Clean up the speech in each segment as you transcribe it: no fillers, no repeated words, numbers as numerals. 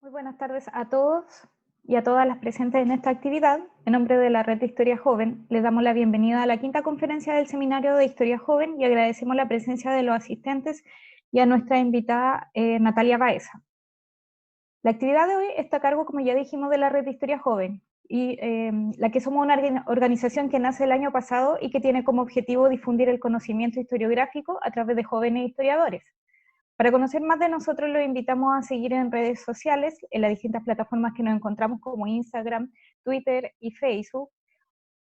Muy buenas tardes a todos y a todas las presentes en esta actividad. En nombre de la Red de Historia Joven, les damos la bienvenida a la quinta conferencia del Seminario de Historia Joven y agradecemos la presencia de los asistentes y a nuestra invitada Natalia Baeza. La actividad de hoy está a cargo, como ya dijimos, de la Red de Historia Joven, y la que somos una organización que nace el año pasado y que tiene como objetivo difundir el conocimiento historiográfico a través de jóvenes historiadores. Para conocer más de nosotros, los invitamos a seguir en redes sociales, en las distintas plataformas que nos encontramos como Instagram, Twitter y Facebook.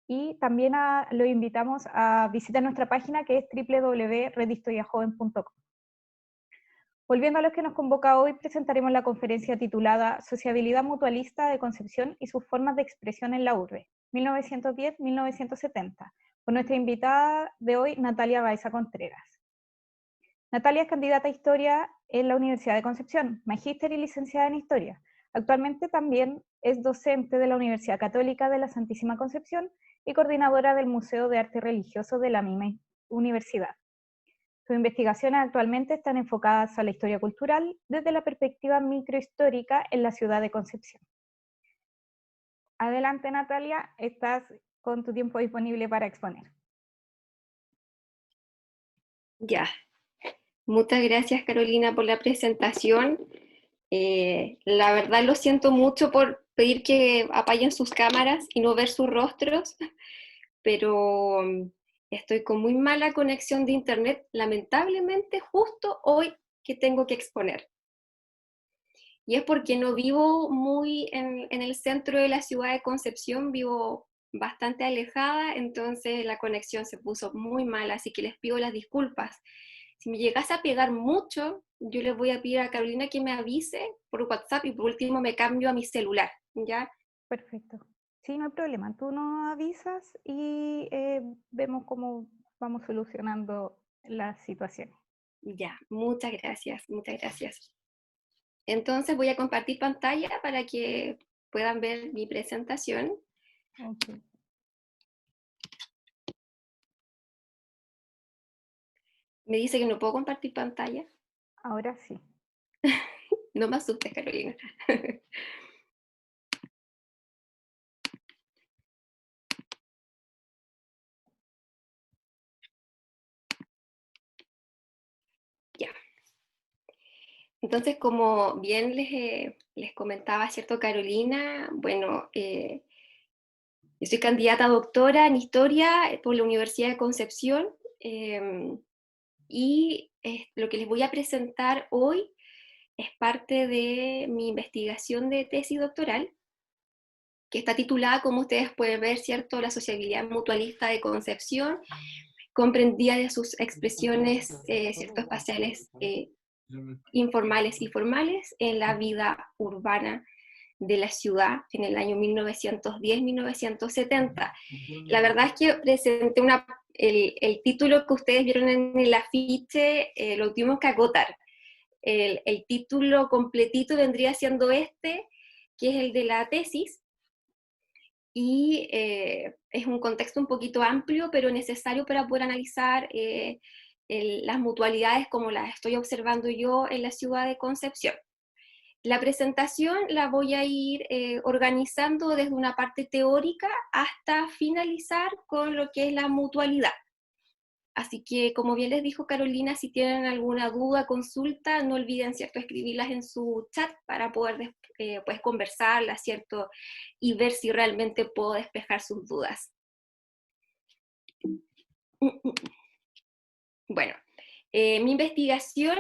Y también los invitamos a visitar nuestra página que es www.redhistoriajoven.com. Volviendo a los que nos convoca hoy, presentaremos la conferencia titulada Sociabilidad Mutualista de Concepción y sus formas de expresión en la urbe, 1910-1970, con nuestra invitada de hoy, Natalia Baeza Contreras. Natalia es candidata a Historia en la Universidad de Concepción, magíster y licenciada en Historia. Actualmente también es docente de la Universidad Católica de la Santísima Concepción y coordinadora del Museo de Arte Religioso de la misma universidad. Sus investigaciones actualmente están enfocadas a la historia cultural desde la perspectiva microhistórica en la ciudad de Concepción. Adelante, Natalia, estás con tu tiempo disponible para exponer. Ya, muchas gracias Carolina por la presentación. La verdad lo siento mucho por pedir que apaguen sus cámaras y no ver sus rostros, pero estoy con muy mala conexión de internet, lamentablemente justo hoy que tengo que exponer. Y es porque no vivo muy en el centro de la ciudad de Concepción, vivo bastante alejada, entonces la conexión se puso muy mala, así que les pido las disculpas. Si me llegase a pegar mucho, yo les voy a pedir a Carolina que me avise por WhatsApp y por último me cambio a mi celular, ¿ya? Perfecto. Sí, no hay problema. Tú nos avisas y vemos cómo vamos solucionando la situación. Ya, muchas gracias, muchas gracias. Entonces voy a compartir pantalla para que puedan ver mi presentación. Okay. Me dice que no puedo compartir pantalla. Ahora sí. No me asustes, Carolina. Ya. Entonces, como bien les comentaba, ¿cierto, Carolina? Bueno, yo soy candidata a doctora en Historia por la Universidad de Concepción y lo que les voy a presentar hoy es parte de mi investigación de tesis doctoral, que está titulada, como ustedes pueden ver, ¿cierto?, La sociabilidad mutualista de Concepción, comprendida de sus expresiones, ¿cierto?, espaciales informales y formales en la vida urbana de la ciudad en el año 1910-1970. La verdad es que presenté el título que ustedes vieron en el afiche, lo tuvimos que agotar. El título completito vendría siendo este, que es el de la tesis, y es un contexto un poquito amplio, pero necesario para poder analizar las mutualidades como las estoy observando yo en la ciudad de Concepción. La presentación la voy a ir organizando desde una parte teórica hasta finalizar con lo que es la mutualidad. Así que, como bien les dijo Carolina, si tienen alguna duda, consulta, no olviden, ¿cierto?, escribirlas en su chat para poder pues, conversarlas, ¿cierto?, y ver si realmente puedo despejar sus dudas. Bueno, mi investigación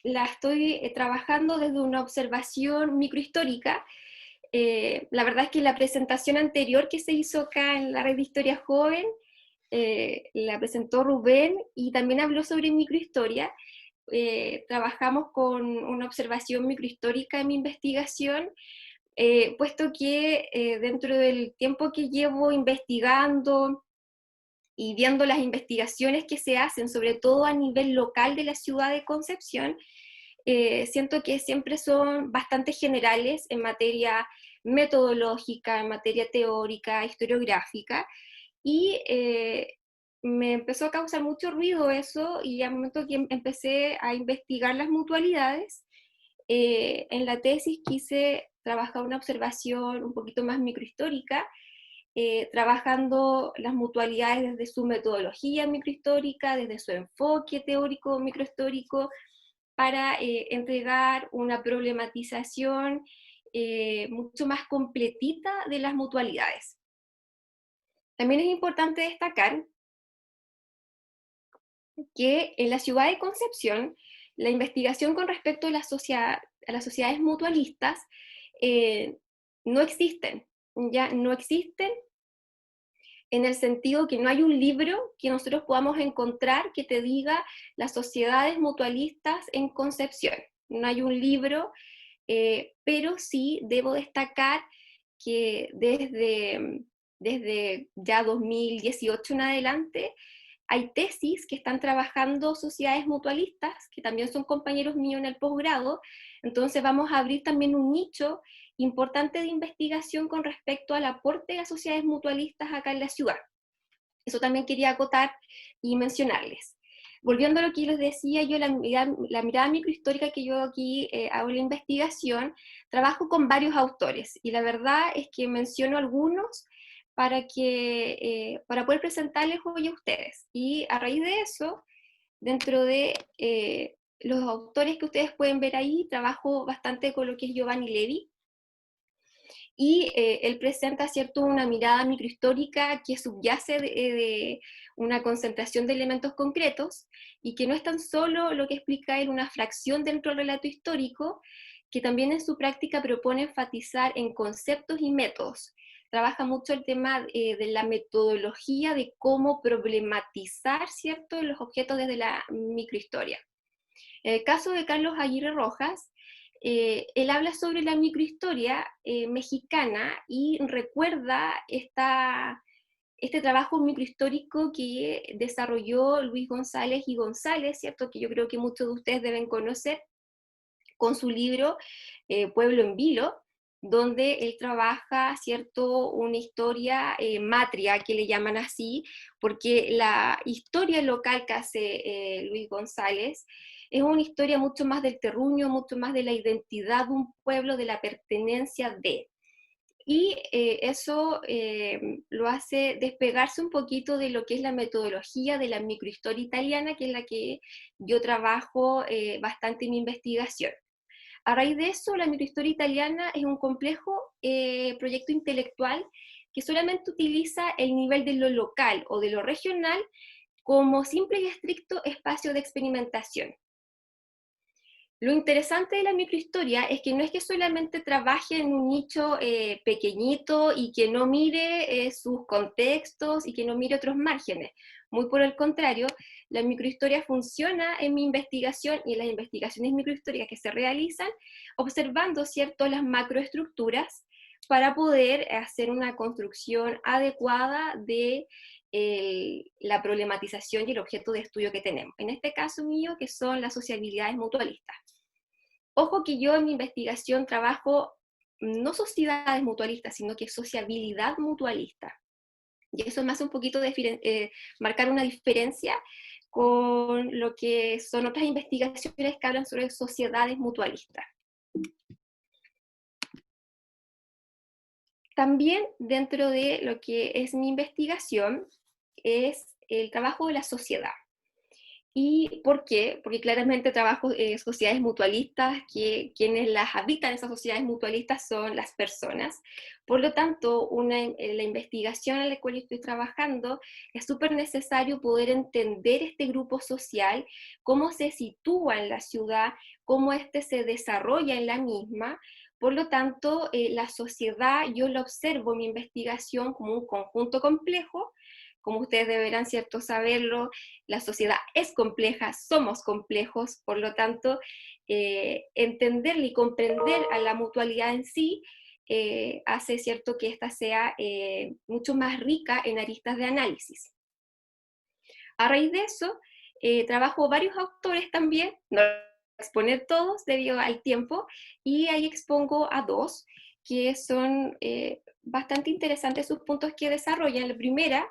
la estoy trabajando desde una observación microhistórica. La verdad es que la presentación anterior que se hizo acá en la Red de Historia Joven la presentó Rubén y también habló sobre microhistoria. Trabajamos con una observación microhistórica en mi investigación, puesto que dentro del tiempo que llevo investigando y viendo las investigaciones que se hacen, sobre todo a nivel local de la ciudad de Concepción, siento que siempre son bastante generales en materia metodológica, en materia teórica, historiográfica, y me empezó a causar mucho ruido eso, y al momento que empecé a investigar las mutualidades, en la tesis quise trabajar una observación un poquito más microhistórica, trabajando las mutualidades desde su metodología microhistórica, desde su enfoque teórico microhistórico, para entregar una problematización mucho más completita de las mutualidades. También es importante destacar que en la ciudad de Concepción, la investigación con respecto a las sociedades mutualistas no existen, ya no existen en el sentido que no hay un libro que nosotros podamos encontrar que te diga las sociedades mutualistas en Concepción. No hay un libro, pero sí debo destacar que desde ya 2018 en adelante hay tesis que están trabajando sociedades mutualistas, que también son compañeros míos en el posgrado, entonces vamos a abrir también un nicho importante de investigación con respecto al aporte de las sociedades mutualistas acá en la ciudad. Eso también quería acotar y mencionarles. Volviendo a lo que les decía, yo la mirada microhistórica que yo aquí hago en la investigación, trabajo con varios autores, y la verdad es que menciono algunos para poder presentarles hoy a ustedes. Y a raíz de eso, dentro de los autores que ustedes pueden ver ahí, trabajo bastante con lo que es Giovanni Levi, y él presenta, ¿cierto?, una mirada microhistórica que subyace de una concentración de elementos concretos, y que no es tan solo lo que explica él una fracción dentro del relato histórico, que también en su práctica propone enfatizar en conceptos y métodos. Trabaja mucho el tema de la metodología de cómo problematizar, ¿cierto?, los objetos desde la microhistoria. En el caso de Carlos Aguirre Rojas, él habla sobre la microhistoria mexicana y recuerda este trabajo microhistórico que desarrolló Luis González y González, ¿cierto?, que yo creo que muchos de ustedes deben conocer, con su libro Pueblo en Vilo, donde él trabaja, ¿cierto?, una historia matria, que le llaman así, porque la historia local que hace Luis González es una historia mucho más del terruño, mucho más de la identidad de un pueblo, de la pertenencia de. Y eso lo hace despegarse un poquito de lo que es la metodología de la microhistoria italiana, que es la que yo trabajo bastante en mi investigación. A raíz de eso, la microhistoria italiana es un complejo proyecto intelectual que solamente utiliza el nivel de lo local o de lo regional como simple y estricto espacio de experimentación. Lo interesante de la microhistoria es que no es que solamente trabaje en un nicho pequeñito y que no mire sus contextos y que no mire otros márgenes. Muy por el contrario, la microhistoria funciona en mi investigación y en las investigaciones microhistóricas que se realizan, observando, ¿cierto?, las macroestructuras para poder hacer una construcción adecuada de la problematización y el objeto de estudio que tenemos. En este caso mío, que son las sociabilidades mutualistas. Ojo que yo en mi investigación trabajo no sociedades mutualistas, sino que sociabilidad mutualista. Y eso me hace un poquito marcar una diferencia con lo que son otras investigaciones que hablan sobre sociedades mutualistas. También dentro de lo que es mi investigación es el trabajo de la sociedad. ¿Y por qué? Porque claramente trabajo sociedades mutualistas, que quienes las habitan, esas sociedades mutualistas, son las personas. Por lo tanto, la investigación en la cual estoy trabajando, es súper necesario poder entender este grupo social, cómo se sitúa en la ciudad, cómo éste se desarrolla en la misma. Por lo tanto, la sociedad yo la observo en mi investigación como un conjunto complejo. Como ustedes deberán, ¿cierto?, saberlo, la sociedad es compleja, somos complejos, por lo tanto, entenderla y comprender a la mutualidad en sí hace, ¿cierto?, que ésta sea mucho más rica en aristas de análisis. A raíz de eso, trabajo varios autores también, no voy a exponer todos debido al tiempo, y ahí expongo a dos, que son bastante interesantes sus puntos que desarrollan. La primera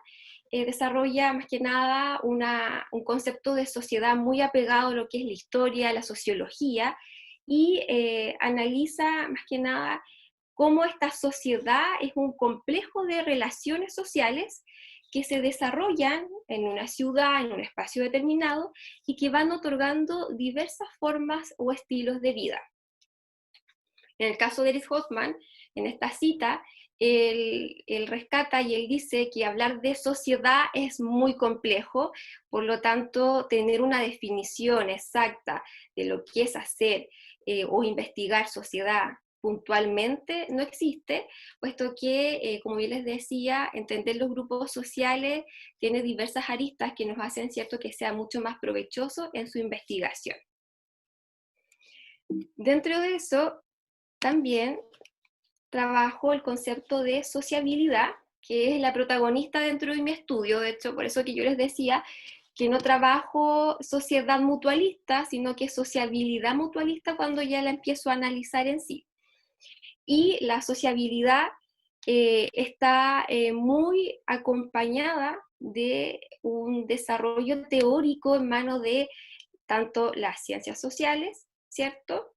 desarrolla más que nada un concepto de sociedad muy apegado a lo que es la historia, la sociología, y analiza más que nada cómo esta sociedad es un complejo de relaciones sociales que se desarrollan en una ciudad, en un espacio determinado, y que van otorgando diversas formas o estilos de vida. En el caso de Erich Hoffman, en esta cita, él rescata y él dice que hablar de sociedad es muy complejo, por lo tanto, tener una definición exacta de lo que es hacer o investigar sociedad puntualmente no existe, puesto que, como bien les decía, entender los grupos sociales tiene diversas aristas que nos hacen cierto que sea mucho más provechoso en su investigación. Dentro de eso, también trabajo el concepto de sociabilidad, que es la protagonista dentro de mi estudio. De hecho, por eso que yo les decía que no trabajo sociedad mutualista, sino que sociabilidad mutualista cuando ya la empiezo a analizar en sí. Y la sociabilidad está muy acompañada de un desarrollo teórico en manos de tanto las ciencias sociales, ¿cierto?,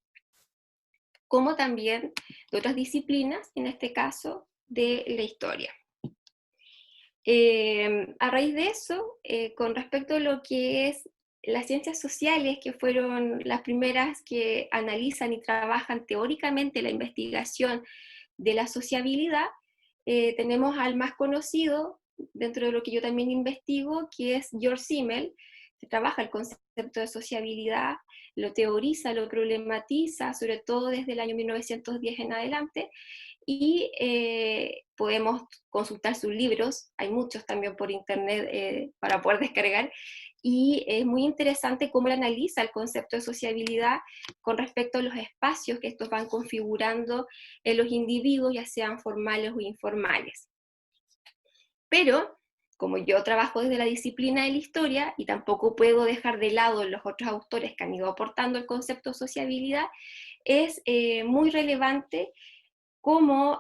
como también de otras disciplinas, en este caso de la historia. A raíz de eso, con respecto a lo que es las ciencias sociales, que fueron las primeras que analizan y trabajan teóricamente la investigación de la sociabilidad, tenemos al más conocido, dentro de lo que yo también investigo, que es George Simmel, que trabaja el concepto de sociabilidad, lo teoriza, lo problematiza, sobre todo desde el año 1910 en adelante, y podemos consultar sus libros, hay muchos también por internet para poder descargar, y es muy interesante cómo él analiza el concepto de sociabilidad con respecto a los espacios que estos van configurando en los individuos, ya sean formales o informales. Pero, como yo trabajo desde la disciplina de la historia, y tampoco puedo dejar de lado los otros autores que han ido aportando el concepto de sociabilidad, es muy relevante cómo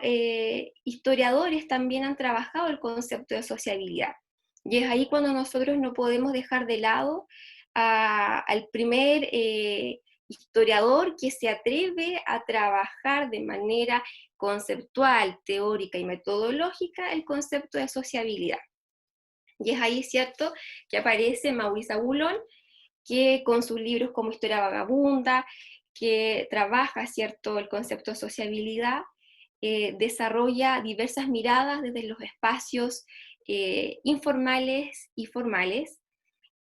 historiadores también han trabajado el concepto de sociabilidad. Y es ahí cuando nosotros no podemos dejar de lado al primer historiador que se atreve a trabajar de manera conceptual, teórica y metodológica el concepto de sociabilidad. Y es ahí, ¿cierto?, que aparece Maurice Abullon, que con sus libros como Historia Vagabunda, que trabaja, ¿cierto?, el concepto de sociabilidad, desarrolla diversas miradas desde los espacios informales y formales.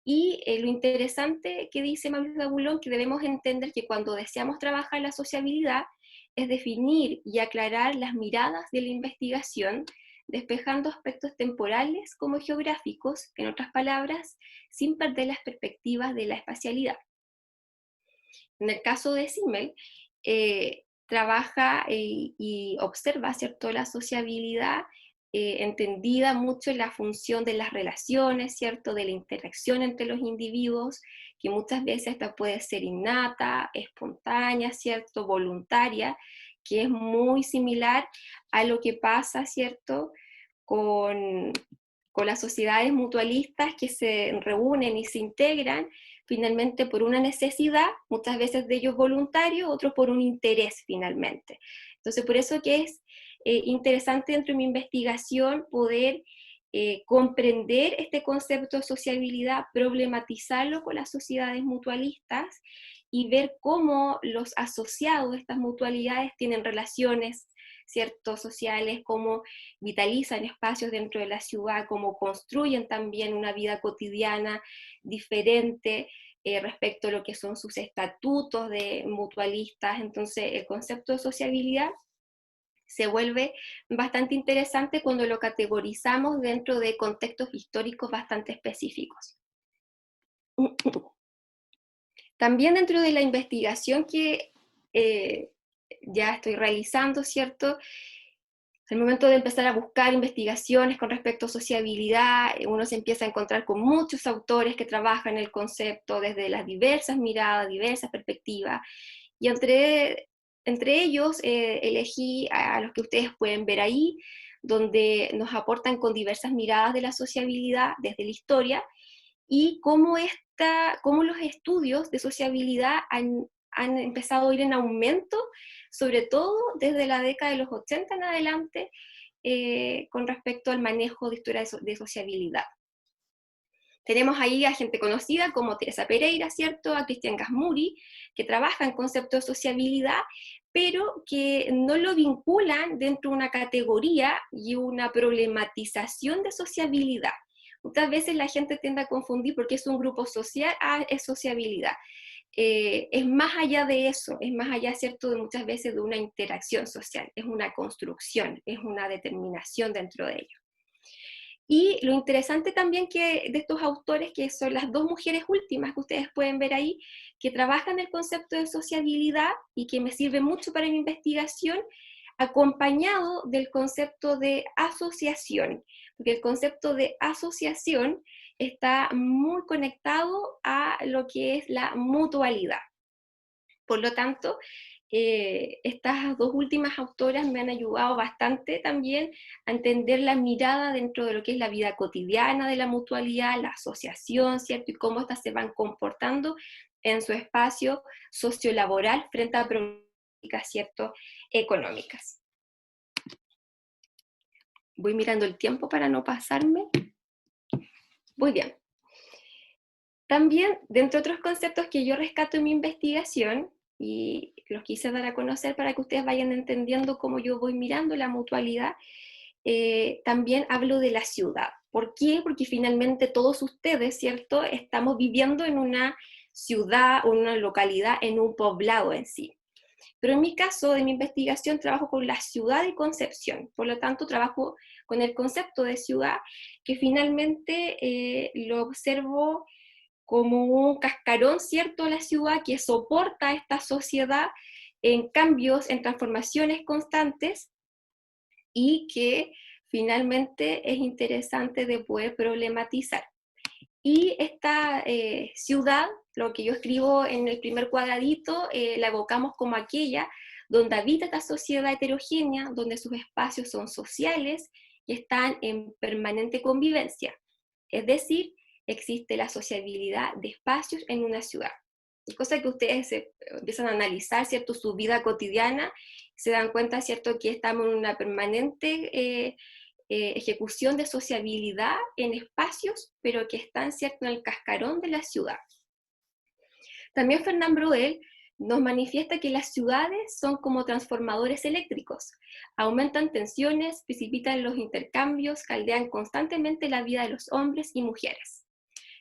Y lo interesante que dice Maurice Abullon, que debemos entender que cuando deseamos trabajar la sociabilidad, es definir y aclarar las miradas de la investigación, despejando aspectos temporales como geográficos, en otras palabras, sin perder las perspectivas de la espacialidad. En el caso de Simmel, trabaja y observa, ¿cierto?, la sociabilidad entendida mucho en la función de las relaciones, ¿cierto?, de la interacción entre los individuos, que muchas veces esta puede ser innata, espontánea, ¿cierto?, voluntaria, que es muy similar a lo que pasa, ¿cierto?, con, con las sociedades mutualistas que se reúnen y se integran finalmente por una necesidad, muchas veces de ellos voluntarios, otros por un interés finalmente. Entonces, por eso que es interesante dentro de mi investigación poder comprender este concepto de sociabilidad, problematizarlo con las sociedades mutualistas y ver cómo los asociados de estas mutualidades tienen relaciones, ¿cierto?, sociales, cómo vitalizan espacios dentro de la ciudad, cómo construyen también una vida cotidiana diferente respecto a lo que son sus estatutos de mutualistas. Entonces, el concepto de sociabilidad se vuelve bastante interesante cuando lo categorizamos dentro de contextos históricos bastante específicos. También dentro de la investigación que ya estoy realizando, ¿cierto?, al momento de empezar a buscar investigaciones con respecto a sociabilidad, uno se empieza a encontrar con muchos autores que trabajan el concepto desde las diversas miradas, diversas perspectivas, y entre ellos elegí a los que ustedes pueden ver ahí, donde nos aportan con diversas miradas de la sociabilidad desde la historia, y cómo los estudios de sociabilidad han empezado a ir en aumento, sobre todo desde la década de los 80 en adelante, con respecto al manejo de historias de sociabilidad. Tenemos ahí a gente conocida como Teresa Pereira, ¿cierto? A Cristian Gasmuri, que trabaja en conceptos de sociabilidad, pero que no lo vinculan dentro de una categoría y una problematización de sociabilidad. Muchas veces la gente tiende a confundir porque es un grupo social, es sociabilidad. Es más allá de eso, es más allá, ¿cierto?, de muchas veces de una interacción social, es una construcción, es una determinación dentro de ello. Y lo interesante también que de estos autores, que son las dos mujeres últimas que ustedes pueden ver ahí, que trabajan el concepto de sociabilidad y que me sirve mucho para mi investigación, acompañado del concepto de asociación, porque el concepto de asociación está muy conectado a lo que es la mutualidad. Por lo tanto, estas dos últimas autoras me han ayudado bastante también a entender la mirada dentro de lo que es la vida cotidiana de la mutualidad, la asociación, ¿cierto? Y cómo estas se van comportando en su espacio sociolaboral frente a problemáticas, ¿cierto?, económicas. Voy mirando el tiempo para no pasarme. Muy bien. También, dentro de otros conceptos que yo rescato en mi investigación, y los quise dar a conocer para que ustedes vayan entendiendo cómo yo voy mirando la mutualidad, también hablo de la ciudad. ¿Por qué? Porque finalmente todos ustedes, ¿cierto?, estamos viviendo en una ciudad, una localidad, en un poblado en sí. Pero en mi caso, de mi investigación, trabajo con la ciudad de Concepción. Por lo tanto, trabajo con el concepto de ciudad, que finalmente lo observo como un cascarón, ¿cierto?, a la ciudad que soporta a esta sociedad en cambios, en transformaciones constantes, y que finalmente es interesante de poder problematizar. Y esta ciudad, lo que yo escribo en el primer cuadradito, la evocamos como aquella donde habita esta sociedad heterogénea, donde sus espacios son sociales y están en permanente convivencia. Es decir, existe la sociabilidad de espacios en una ciudad. Es cosa que ustedes empiezan a analizar, ¿cierto?, su vida cotidiana, se dan cuenta, ¿cierto?, que estamos en una permanente ejecución de sociabilidad en espacios, pero que están, ¿cierto?, en el cascarón de la ciudad. También Fernand Braudel nos manifiesta que las ciudades son como transformadores eléctricos, aumentan tensiones, precipitan los intercambios, caldean constantemente la vida de los hombres y mujeres.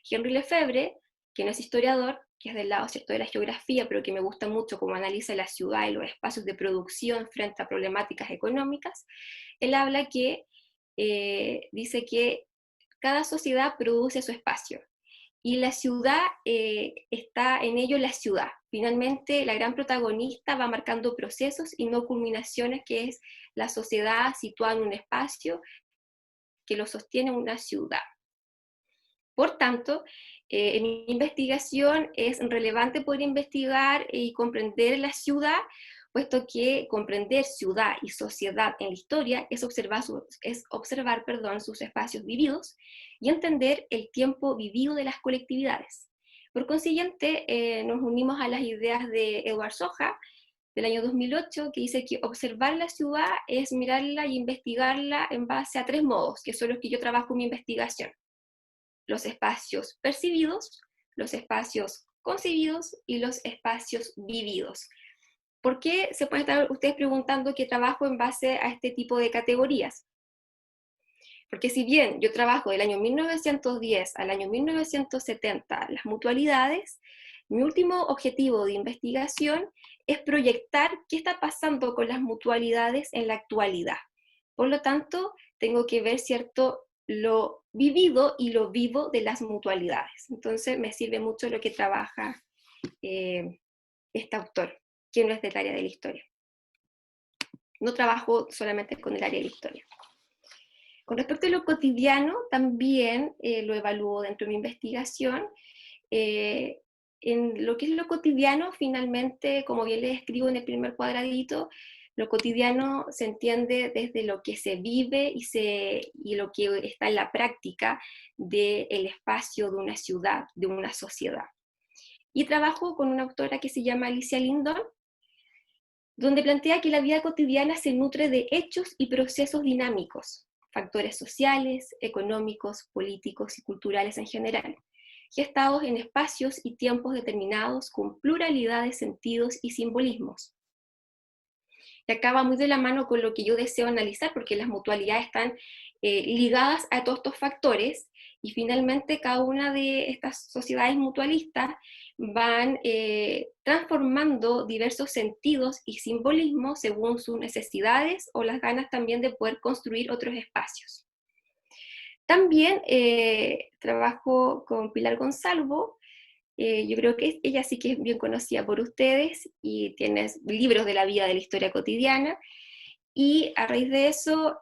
Henri Lefebvre, que no es historiador, que es del lado, ¿cierto?, de la geografía, pero que me gusta mucho cómo analiza la ciudad y los espacios de producción frente a problemáticas económicas, él habla que, dice que cada sociedad produce su espacio, y la ciudad está en ello la ciudad. Finalmente, la gran protagonista va marcando procesos y no culminaciones, que es la sociedad situada en un espacio que lo sostiene una ciudad. Por tanto, en mi investigación es relevante poder investigar y comprender la ciudad, puesto que comprender ciudad y sociedad en la historia es observar, sus espacios vividos y entender el tiempo vivido de las colectividades. Por consiguiente, nos unimos a las ideas de Eduard Soja, del año 2008, que dice que observar la ciudad es mirarla y investigarla en base a 3 modos, que son los que yo trabajo en mi investigación: los espacios percibidos, los espacios concebidos y los espacios vividos. ¿Por qué se pueden estar ustedes preguntando que trabajo en base a este tipo de categorías? Porque si bien yo trabajo del año 1910 al año 1970 las mutualidades, mi último objetivo de investigación es proyectar qué está pasando con las mutualidades en la actualidad. Por lo tanto, tengo que ver, ¿cierto?, lo vivido y lo vivo de las mutualidades. Entonces me sirve mucho lo que trabaja este autor, que no es del área de la historia. No trabajo solamente con el área de la historia. Con respecto a lo cotidiano, también lo evalúo dentro de mi investigación. En lo que es lo cotidiano, finalmente, como bien les escribo en el primer cuadradito, lo cotidiano se entiende desde lo que se vive y lo que está en la práctica del espacio de una ciudad, de una sociedad. y trabajo con una autora que se llama Alicia Lindon, donde plantea que la vida cotidiana se nutre de hechos y procesos dinámicos, factores sociales, económicos, políticos y culturales en general, gestados en espacios y tiempos determinados con pluralidad de sentidos y simbolismos. Y acá va muy de la mano con lo que yo deseo analizar, porque las mutualidades están ligadas a todos estos factores, y finalmente cada una de estas sociedades mutualistas van transformando diversos sentidos y simbolismos según sus necesidades o las ganas también de poder construir otros espacios. También trabajo con Pilar Gonzalvo. Yo creo que ella sí que es bien conocida por ustedes y tiene libros de la vida, de la historia cotidiana, y a raíz de eso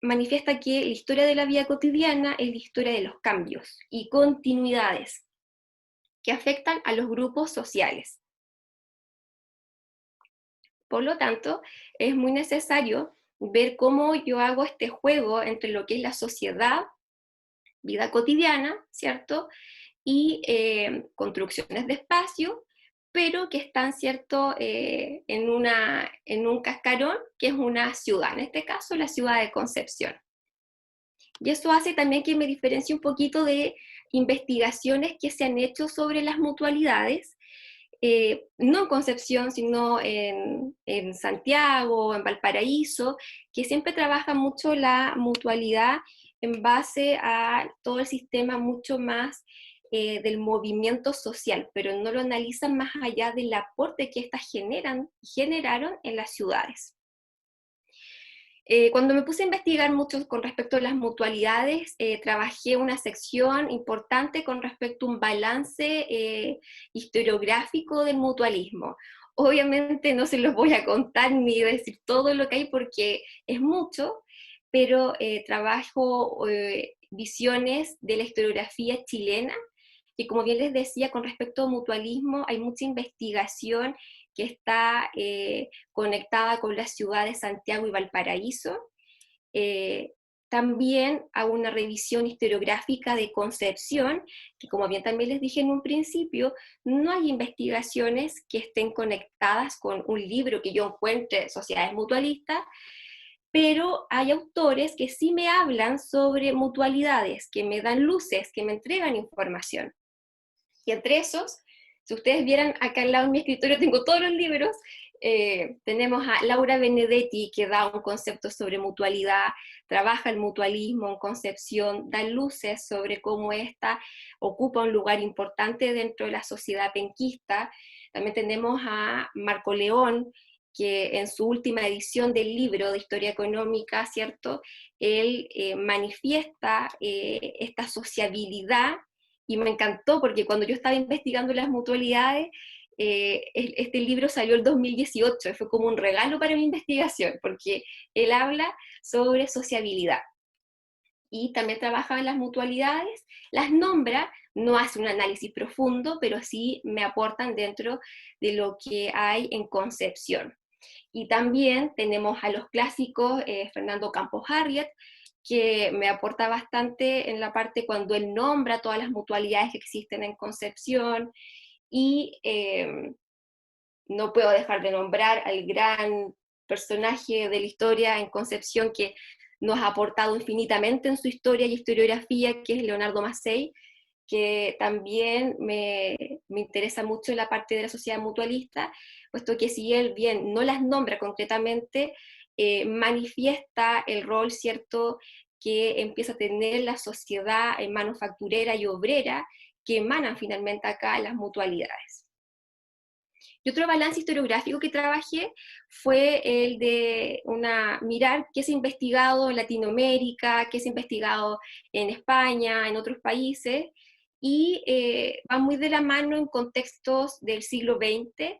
manifiesta que la historia de la vida cotidiana es la historia de los cambios y continuidades que afectan a los grupos sociales. Por lo tanto, es muy necesario ver cómo yo hago este juego entre lo que es la sociedad, vida cotidiana, ¿cierto?, y construcciones de espacio, pero que están, ¿cierto?, en un cascarón, que es una ciudad, en este caso la ciudad de Concepción. Y eso hace también que me diferencie un poquito de investigaciones que se han hecho sobre las mutualidades, no en Concepción, sino en Santiago, en Valparaíso, que siempre trabaja mucho la mutualidad en base a todo el sistema mucho más del movimiento social, pero no lo analizan más allá del aporte que éstas generaron en las ciudades. Cuando me puse a investigar mucho con respecto a las mutualidades, trabajé una sección importante con respecto a un balance historiográfico del mutualismo. Obviamente no se los voy a contar ni decir todo lo que hay porque es mucho, pero trabajo visiones de la historiografía chilena, que como bien les decía, con respecto al mutualismo hay mucha investigación que está conectada con las ciudades de Santiago y Valparaíso. También hago una revisión historiográfica de Concepción, que como bien también les dije en un principio, no hay investigaciones que estén conectadas con un libro que yo encuentre, Sociedades Mutualistas, pero hay autores que sí me hablan sobre mutualidades, que me dan luces, que me entregan información. Y entre esos, si ustedes vieran acá al lado en mi escritorio, tengo todos los libros. Tenemos a Laura Benedetti, que da un concepto sobre mutualidad, trabaja el mutualismo en Concepción, da luces sobre cómo ésta ocupa un lugar importante dentro de la sociedad penquista. También tenemos a Marco León, que en su última edición del libro de Historia Económica, ¿cierto?, él manifiesta esta sociabilidad. Y me encantó porque cuando yo estaba investigando las mutualidades, este libro salió el 2018, fue como un regalo para mi investigación, porque él habla sobre sociabilidad. Y también trabaja en las mutualidades, las nombra, no hace un análisis profundo, pero sí me aportan dentro de lo que hay en Concepción. Y también tenemos a los clásicos, Fernando Campos Harriet, que me aporta bastante en la parte cuando él nombra todas las mutualidades que existen en Concepción, y no puedo dejar de nombrar al gran personaje de la historia en Concepción que nos ha aportado infinitamente en su historia y historiografía, que es Leonardo Massey, que también me interesa mucho en la parte de la sociedad mutualista, puesto que si él bien no las nombra concretamente, manifiesta el rol, ¿cierto?, que empieza a tener la sociedad manufacturera y obrera, que emanan finalmente acá las mutualidades. Y otro balance historiográfico que trabajé fue el de mirar qué se ha investigado en Latinoamérica, qué se ha investigado en España, en otros países, y va muy de la mano en contextos del siglo XX,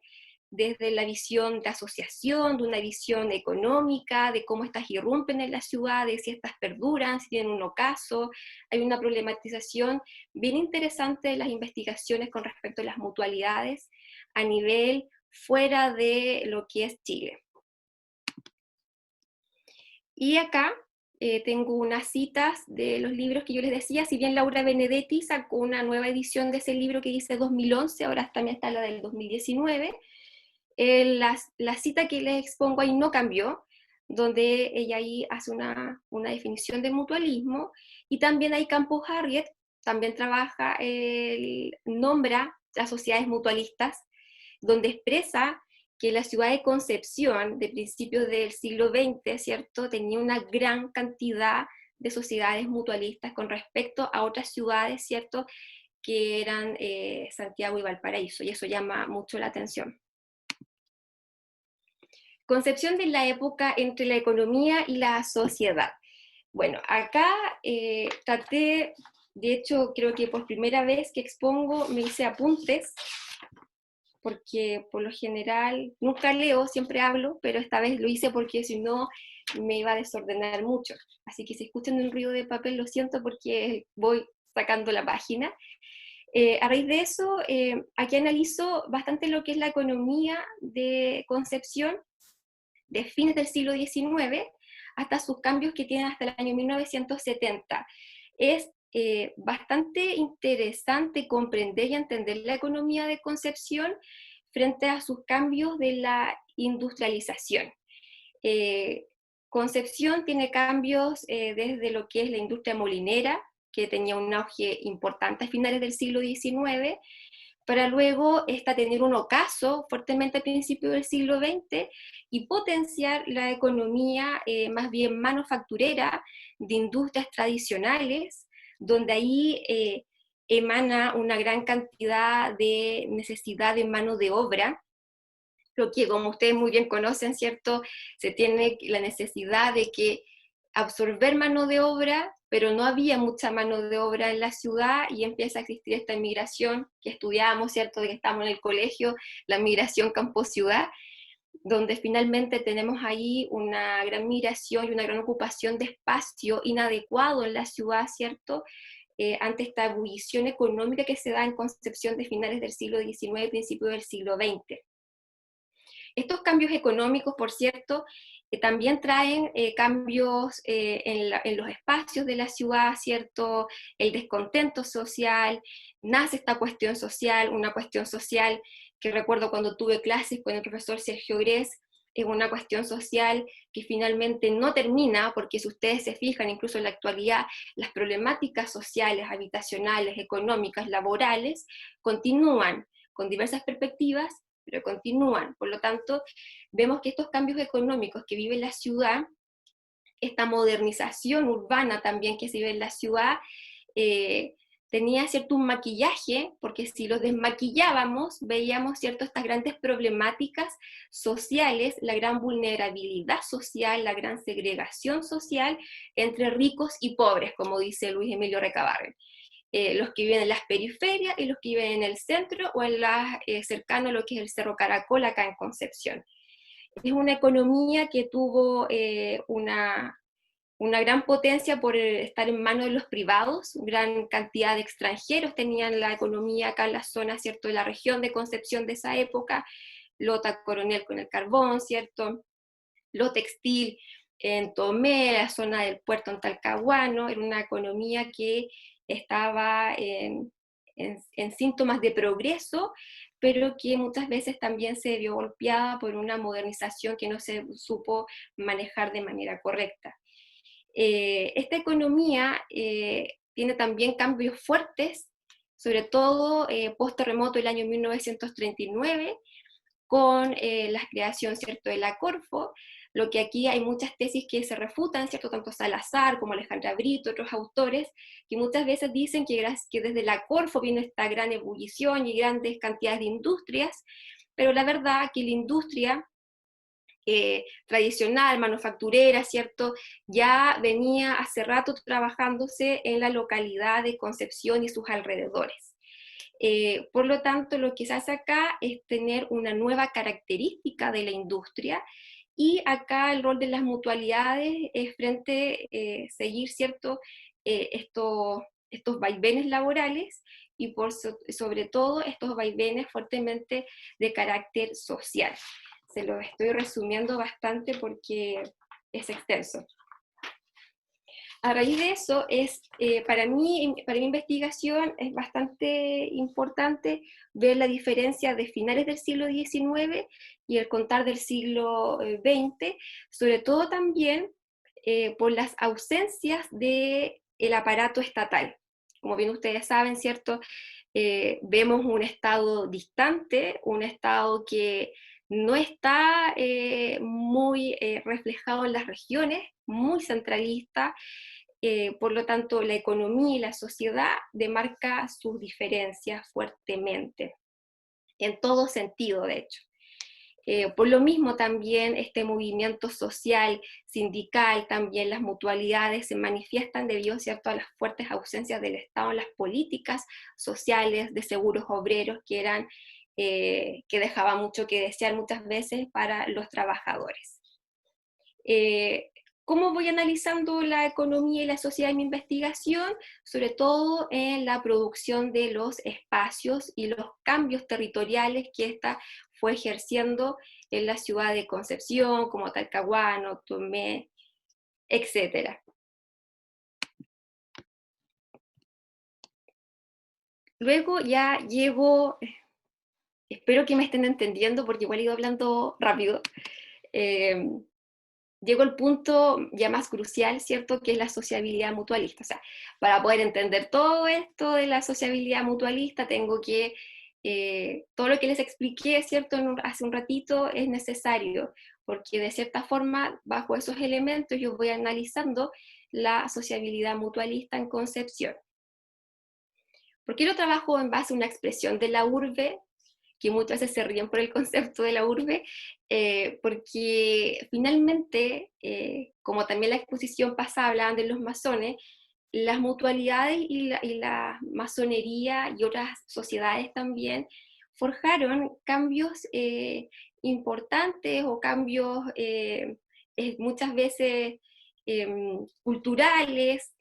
desde la visión de asociación, de una visión económica, de cómo estas irrumpen en las ciudades, si estas perduran, si tienen un ocaso. Hay una problematización bien interesante de las investigaciones con respecto a las mutualidades a nivel fuera de lo que es Chile. Y acá tengo unas citas de los libros que yo les decía, si bien Laura Benedetti sacó una nueva edición de ese libro que dice 2011, ahora también está la del 2019, la cita que les expongo ahí no cambió, donde ella ahí hace una definición de mutualismo, y también ahí Campos Harriet también trabaja, nombra las sociedades mutualistas, donde expresa que la ciudad de Concepción, de principios del siglo XX, ¿cierto?, tenía una gran cantidad de sociedades mutualistas con respecto a otras ciudades, ¿cierto?, que eran Santiago y Valparaíso, y eso llama mucho la atención. Concepción de la época entre la economía y la sociedad. Bueno, acá traté, de hecho, creo que por primera vez que expongo me hice apuntes, porque por lo general nunca leo, siempre hablo, pero esta vez lo hice porque si no me iba a desordenar mucho. Así que si escuchan un ruido de papel, lo siento porque voy sacando la página. A raíz de eso, aquí analizo bastante lo que es la economía de Concepción de fines del siglo XIX hasta sus cambios que tienen hasta el año 1970. Es bastante interesante comprender y entender la economía de Concepción frente a sus cambios de la industrialización. Concepción tiene cambios desde lo que es la industria molinera, que tenía un auge importante a finales del siglo XIX, para luego tener un ocaso fuertemente a principios del siglo XX y potenciar la economía más bien manufacturera de industrias tradicionales, donde ahí emana una gran cantidad de necesidad de mano de obra, lo que como ustedes muy bien conocen, ¿cierto? Se tiene la necesidad de que absorber mano de obra, pero no había mucha mano de obra en la ciudad y empieza a existir esta migración que estudiamos, ¿cierto? De que estamos en el colegio, la migración campo-ciudad, donde finalmente tenemos ahí una gran migración y una gran ocupación de espacio inadecuado en la ciudad, ¿cierto? Ante esta ebullición económica que se da en Concepción de finales del siglo XIX, principios del siglo XX. Estos cambios económicos, por cierto, también traen cambios en los espacios de la ciudad, ¿cierto? El descontento social, nace esta cuestión social, una cuestión social que recuerdo cuando tuve clases con el profesor Sergio Gres, es una cuestión social que finalmente no termina, porque si ustedes se fijan, incluso en la actualidad, las problemáticas sociales, habitacionales, económicas, laborales, continúan con diversas perspectivas, pero continúan. Por lo tanto, vemos que estos cambios económicos que vive la ciudad, esta modernización urbana también que se vive en la ciudad, tenía cierto un maquillaje, porque si los desmaquillábamos, veíamos cierto estas grandes problemáticas sociales, la gran vulnerabilidad social, la gran segregación social entre ricos y pobres, como dice Luis Emilio Recabarren. Los que viven en las periferias y los que viven en el centro o en cercano a lo que es el Cerro Caracol acá en Concepción. Es una economía que tuvo una gran potencia por estar en manos de los privados, gran cantidad de extranjeros tenían la economía acá en la zona, ¿cierto?, de la región de Concepción de esa época, Lota Coronel con el carbón, ¿cierto?, lo textil en Tomé, la zona del puerto en Talcahuano, era una economía que estaba en síntomas de progreso, pero que muchas veces también se vio golpeada por una modernización que no se supo manejar de manera correcta. Esta economía tiene también cambios fuertes, sobre todo post-terremoto del año 1939, con la creación, ¿cierto?, de la Corfo, lo que aquí hay muchas tesis que se refutan, ¿cierto?, tanto Salazar como Alejandra Brito, otros autores, que muchas veces dicen que desde la Corfo viene esta gran ebullición y grandes cantidades de industrias, pero la verdad que la industria tradicional, manufacturera, ¿cierto?, ya venía hace rato trabajándose en la localidad de Concepción y sus alrededores. Por lo tanto, lo que se hace acá es tener una nueva característica de la industria, y acá el rol de las mutualidades es frente a seguir, ¿cierto?, estos vaivenes laborales y sobre todo estos vaivenes fuertemente de carácter social. Se lo estoy resumiendo bastante porque es extenso. A raíz de eso, para mi investigación es bastante importante ver la diferencia de finales del siglo XIX y el contar del siglo XX, sobre todo también por las ausencias del aparato estatal. Como bien ustedes saben, ¿cierto? Vemos un Estado distante, un Estado que no está muy reflejado en las regiones, muy centralista, por lo tanto la economía y la sociedad demarca sus diferencias fuertemente, en todo sentido de hecho. Por lo mismo también este movimiento social, sindical, también las mutualidades se manifiestan debido, ¿cierto?, a las fuertes ausencias del Estado en las políticas sociales de seguros obreros que dejaban mucho que desear muchas veces para los trabajadores. ¿Cómo voy analizando la economía y la sociedad en mi investigación? Sobre todo en la producción de los espacios y los cambios territoriales que ésta fue ejerciendo en la ciudad de Concepción, como Talcahuano, Tomé, etc. Luego ya llego, espero que me estén entendiendo porque igual he ido hablando rápido, llego al punto ya más crucial, ¿cierto?, que es la sociabilidad mutualista. O sea, para poder entender todo esto de la sociabilidad mutualista, tengo que, todo lo que les expliqué, ¿cierto?, hace un ratito, es necesario, porque de cierta forma, bajo esos elementos, yo voy analizando la sociabilidad mutualista en Concepción. ¿Por qué lo trabajo en base a una expresión de la urbe? Que muchas veces se ríen por el concepto de la urbe, porque finalmente, como también la exposición pasada hablaban de los masones, las mutualidades y la masonería y otras sociedades también forjaron cambios importantes o cambios muchas veces culturales,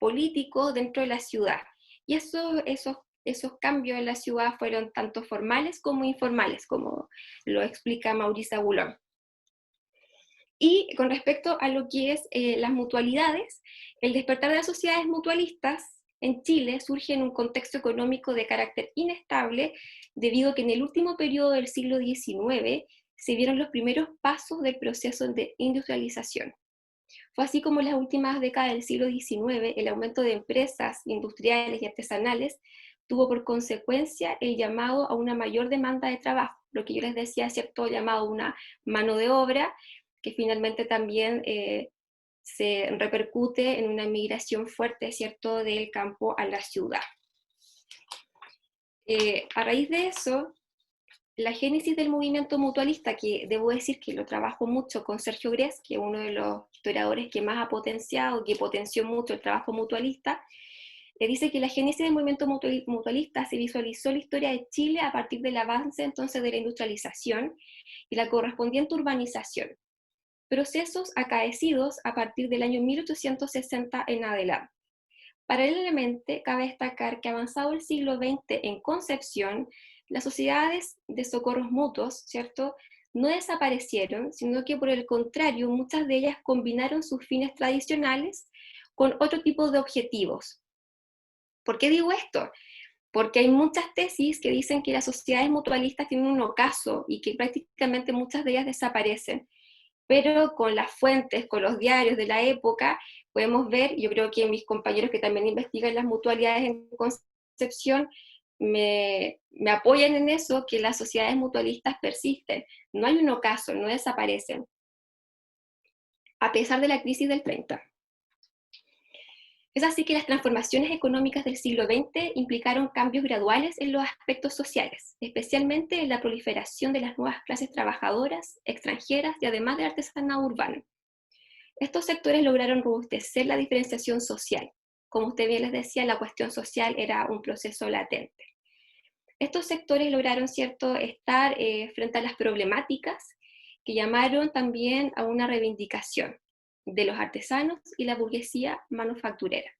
políticos dentro de la ciudad. Y esos cambios en la ciudad fueron tanto formales como informales, como lo explica Maurice Boulon. Y con respecto a lo que es las mutualidades, el despertar de las sociedades mutualistas en Chile surge en un contexto económico de carácter inestable, debido a que en el último periodo del siglo XIX se vieron los primeros pasos del proceso de industrialización. Fue así como en las últimas décadas del siglo XIX el aumento de empresas industriales y artesanales tuvo por consecuencia el llamado a una mayor demanda de trabajo, lo que yo les decía, ¿cierto?, llamado una mano de obra, que finalmente también se repercute en una migración fuerte, ¿cierto?, del campo a la ciudad. A raíz de eso, la génesis del movimiento mutualista, que debo decir que lo trabajo mucho con Sergio Grez, que es uno de los historiadores que más ha potenciado, que potenció mucho el trabajo mutualista, dice que la génesis del movimiento mutualista se visualizó en la historia de Chile a partir del avance entonces de la industrialización y la correspondiente urbanización, procesos acaecidos a partir del año 1860 en adelante. Paralelamente, cabe destacar que avanzado el siglo XX en Concepción, las sociedades de socorros mutuos, ¿cierto?, no desaparecieron, sino que por el contrario, muchas de ellas combinaron sus fines tradicionales con otro tipo de objetivos. ¿Por qué digo esto? Porque hay muchas tesis que dicen que las sociedades mutualistas tienen un ocaso y que prácticamente muchas de ellas desaparecen. Pero con las fuentes, con los diarios de la época, podemos ver, yo creo que mis compañeros que también investigan las mutualidades en Concepción me apoyan en eso, que las sociedades mutualistas persisten. No hay un ocaso, no desaparecen, a pesar de la crisis del 30. Es así que las transformaciones económicas del siglo XX implicaron cambios graduales en los aspectos sociales, especialmente en la proliferación de las nuevas clases trabajadoras, extranjeras y además del artesanado urbano. Estos sectores lograron robustecer la diferenciación social. Como usted bien les decía, la cuestión social era un proceso latente. Estos sectores lograron, ¿cierto?, estar frente a las problemáticas que llamaron también a una reivindicación de los artesanos y la burguesía manufacturera.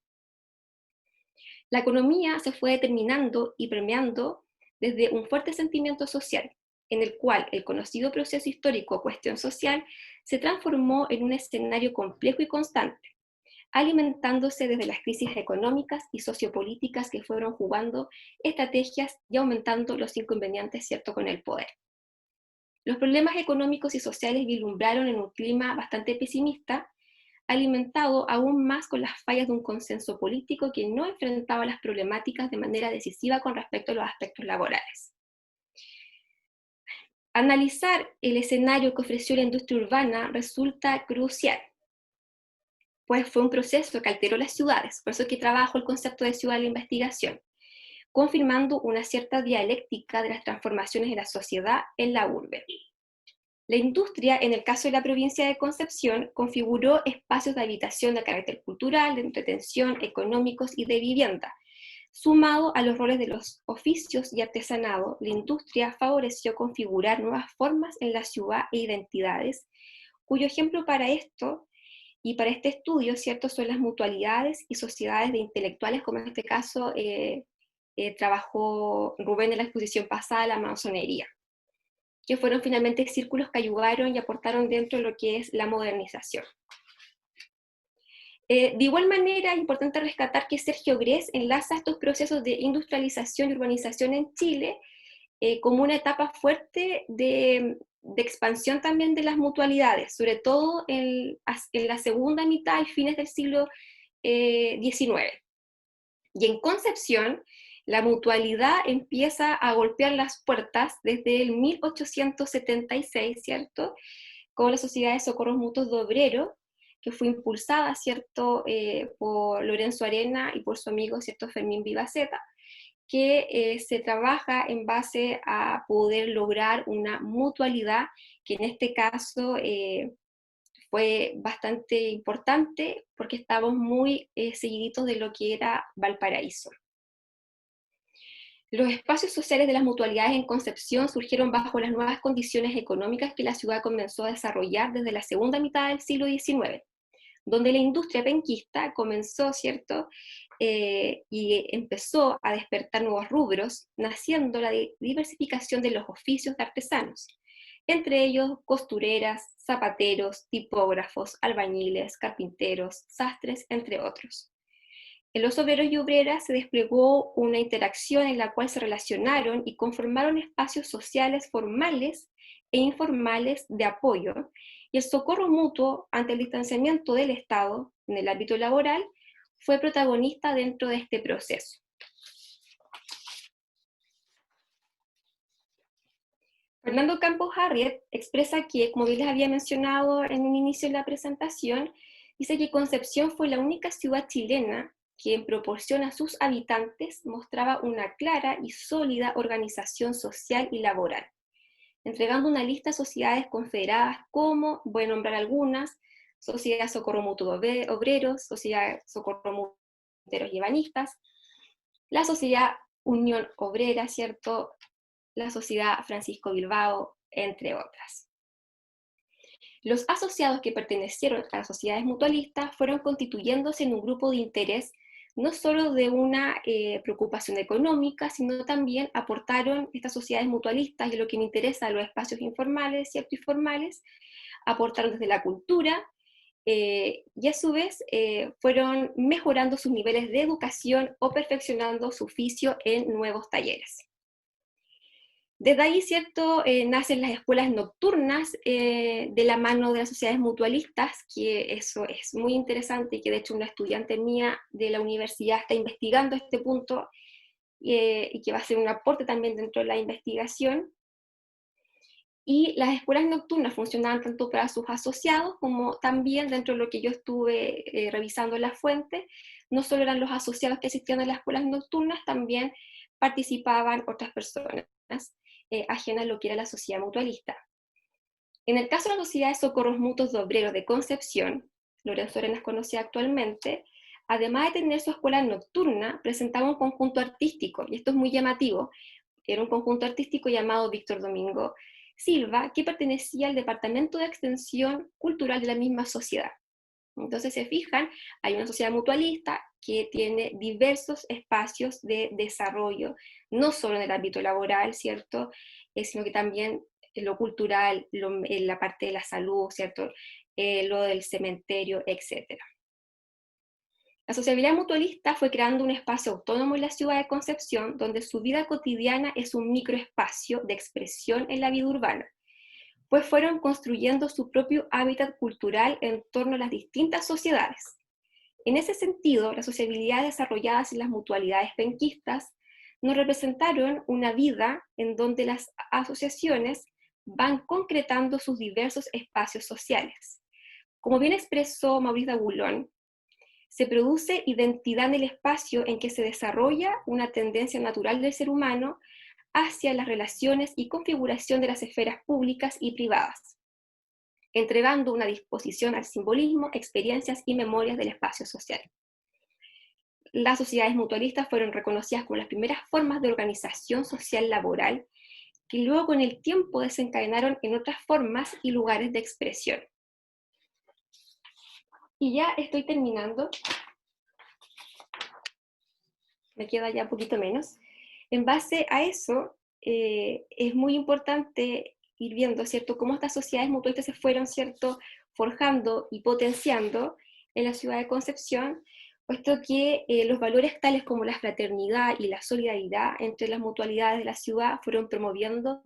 La economía se fue determinando y permeando desde un fuerte sentimiento social, en el cual el conocido proceso histórico o cuestión social se transformó en un escenario complejo y constante, alimentándose desde las crisis económicas y sociopolíticas que fueron jugando estrategias y aumentando los inconvenientes, ¿cierto?, con el poder. Los problemas económicos y sociales vislumbraron en un clima bastante pesimista, alimentado aún más con las fallas de un consenso político que no enfrentaba las problemáticas de manera decisiva con respecto a los aspectos laborales. Analizar el escenario que ofreció la industria urbana resulta crucial, pues fue un proceso que alteró las ciudades, por eso es que trabajo el concepto de ciudad de la investigación, confirmando una cierta dialéctica de las transformaciones de la sociedad en la urbe. La industria, en el caso de la provincia de Concepción, configuró espacios de habitación de carácter cultural, de entretención, económicos y de vivienda. Sumado a los roles de los oficios y artesanado, la industria favoreció configurar nuevas formas en la ciudad e identidades, cuyo ejemplo para esto y para este estudio, ¿cierto?, son las mutualidades y sociedades de intelectuales, como en este caso trabajó Rubén en la exposición pasada, la masonería, que fueron finalmente círculos que ayudaron y aportaron dentro de lo que es la modernización. De igual manera, es importante rescatar que Sergio Grés enlaza estos procesos de industrialización y urbanización en Chile como una etapa fuerte de expansión también de las mutualidades, sobre todo en la segunda mitad y fines del siglo XIX. Y en Concepción, la mutualidad empieza a golpear las puertas desde el 1876, ¿cierto?, con la Sociedad de Socorros Mutuos de Obreros, que fue impulsada, ¿cierto?, por Lorenzo Arena y por su amigo, ¿cierto?, Fermín Vivaceta, que se trabaja en base a poder lograr una mutualidad, que en este caso fue bastante importante porque estábamos muy seguiditos de lo que era Valparaíso. Los espacios sociales de las mutualidades en Concepción surgieron bajo las nuevas condiciones económicas que la ciudad comenzó a desarrollar desde la segunda mitad del siglo XIX, donde la industria penquista comenzó, ¿cierto?, y empezó a despertar nuevos rubros, naciendo la diversificación de los oficios de artesanos, entre ellos costureras, zapateros, tipógrafos, albañiles, carpinteros, sastres, entre otros. En los obreros y obreras se desplegó una interacción en la cual se relacionaron y conformaron espacios sociales formales e informales de apoyo, y el socorro mutuo ante el distanciamiento del Estado en el ámbito laboral fue protagonista dentro de este proceso. Fernando Campos Harriet expresa que, como bien les había mencionado en un inicio de la presentación, dice que Concepción fue la única ciudad chilena que en proporción a sus habitantes mostraba una clara y sólida organización social y laboral, entregando una lista de sociedades confederadas como, voy a nombrar algunas: Sociedad Socorro Mutuo de Obreros, Sociedad Socorro Mutuo de Obreros y Ebanistas, la Sociedad Unión Obrera, ¿cierto?, la Sociedad Francisco Bilbao, entre otras. Los asociados que pertenecieron a las sociedades mutualistas fueron constituyéndose en un grupo de interés no solo de una preocupación económica, sino también aportaron estas sociedades mutualistas, y lo que me interesa, los espacios informales, ¿cierto?, y formales, aportaron desde la cultura, y a su vez fueron mejorando sus niveles de educación o perfeccionando su oficio en nuevos talleres. Desde ahí, ¿cierto?, nacen las escuelas nocturnas de la mano de las sociedades mutualistas, que eso es muy interesante y que de hecho una estudiante mía de la universidad está investigando este punto y que va a ser un aporte también dentro de la investigación. Y las escuelas nocturnas funcionaban tanto para sus asociados como también, dentro de lo que yo estuve revisando en las fuentes, no solo eran los asociados que asistían a las escuelas nocturnas, también participaban otras personas ajenas a lo que era la sociedad mutualista. En el caso de la Sociedad de Socorros Mutuos de Obreros de Concepción, Lorenzo Arenas conocida actualmente, además de tener su escuela nocturna, presentaba un conjunto artístico, y esto es muy llamativo. Era un conjunto artístico llamado Víctor Domingo Silva, que pertenecía al Departamento de Extensión Cultural de la misma sociedad. Entonces, se fijan, hay una sociedad mutualista que tiene diversos espacios de desarrollo, no solo en el ámbito laboral, ¿cierto?, sino que también en lo cultural, en la parte de la salud, ¿cierto?, lo del cementerio, etc. La sociabilidad mutualista fue creando un espacio autónomo en la ciudad de Concepción, donde su vida cotidiana es un microespacio de expresión en la vida urbana, pues fueron construyendo su propio hábitat cultural en torno a las distintas sociedades. En ese sentido, las sociabilidades desarrolladas en las mutualidades penquistas nos representaron una vida en donde las asociaciones van concretando sus diversos espacios sociales. Como bien expresó Maurice de Boulogne, se produce identidad en el espacio en que se desarrolla una tendencia natural del ser humano hacia las relaciones y configuración de las esferas públicas y privadas, entregando una disposición al simbolismo, experiencias y memorias del espacio social. Las sociedades mutualistas fueron reconocidas como las primeras formas de organización social laboral, que luego con el tiempo desencadenaron en otras formas y lugares de expresión. Y ya estoy terminando. Me queda ya un poquito menos. En base a eso, es muy importante ir viendo, ¿cierto?, cómo estas sociedades mutualistas se fueron, ¿cierto?, forjando y potenciando en la ciudad de Concepción, puesto que los valores tales como la fraternidad y la solidaridad entre las mutualidades de la ciudad fueron promoviendo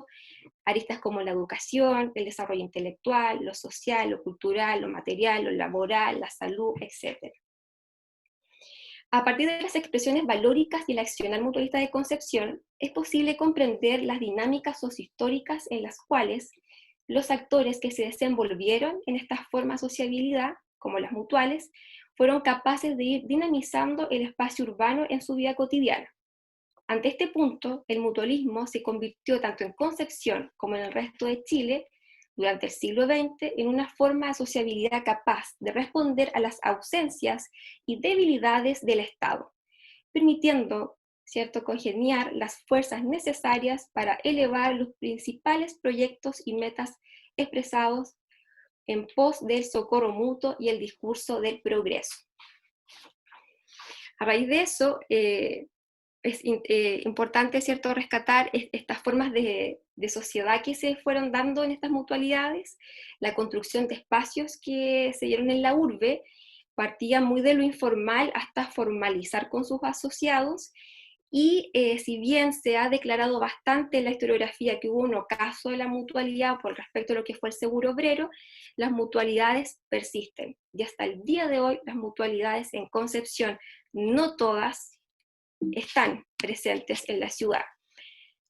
aristas como la educación, el desarrollo intelectual, lo social, lo cultural, lo material, lo laboral, la salud, etc. A partir de las expresiones valóricas y el accionar mutualista de Concepción, es posible comprender las dinámicas sociohistóricas en las cuales los actores que se desenvolvieron en esta forma de sociabilidad, como las mutuales, fueron capaces de ir dinamizando el espacio urbano en su vida cotidiana. Ante este punto, el mutualismo se convirtió tanto en Concepción como en el resto de Chile durante el siglo XX en una forma de sociabilidad capaz de responder a las ausencias y debilidades del Estado, permitiendo, ¿cierto?, congeniar las fuerzas necesarias para elevar los principales proyectos y metas expresados en pos del socorro mutuo y el discurso del progreso. A raíz de eso, es importante, ¿cierto?, rescatar estas formas de sociedad que se fueron dando en estas mutualidades, la construcción de espacios que se dieron en la urbe, partía muy de lo informal hasta formalizar con sus asociados, y si bien se ha declarado bastante en la historiografía que hubo un ocaso de la mutualidad por respecto a lo que fue el seguro obrero, las mutualidades persisten, y hasta el día de hoy las mutualidades en Concepción, no todas, están presentes en la ciudad.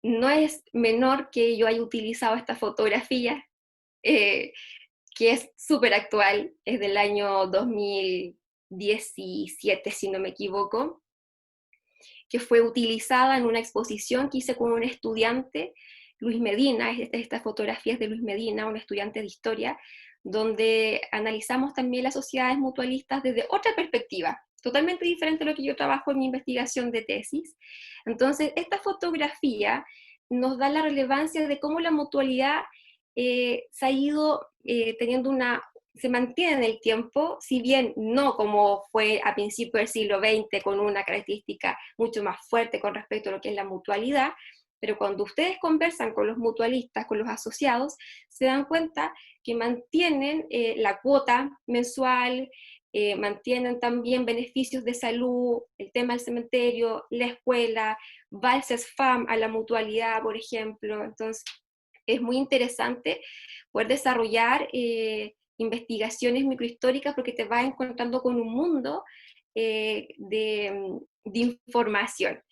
No es menor que yo haya utilizado esta fotografía, que es súper actual, es del año 2017, si no me equivoco, que fue utilizada en una exposición que hice con un estudiante, Luis Medina, estas fotografías de Luis Medina, un estudiante de historia, donde analizamos también las sociedades mutualistas desde otra perspectiva, totalmente diferente a lo que yo trabajo en mi investigación de tesis. Entonces, esta fotografía nos da la relevancia de cómo la mutualidad se ha ido teniendo se mantiene en el tiempo, si bien no como fue a principios del siglo XX, con una característica mucho más fuerte con respecto a lo que es la mutualidad, pero cuando ustedes conversan con los mutualistas, con los asociados, se dan cuenta que mantienen la cuota mensual, mantienen también beneficios de salud, el tema del cementerio, la escuela, va el CESFAM a la mutualidad, por ejemplo. Entonces, es muy interesante poder desarrollar investigaciones microhistóricas porque te vas encontrando con un mundo de información.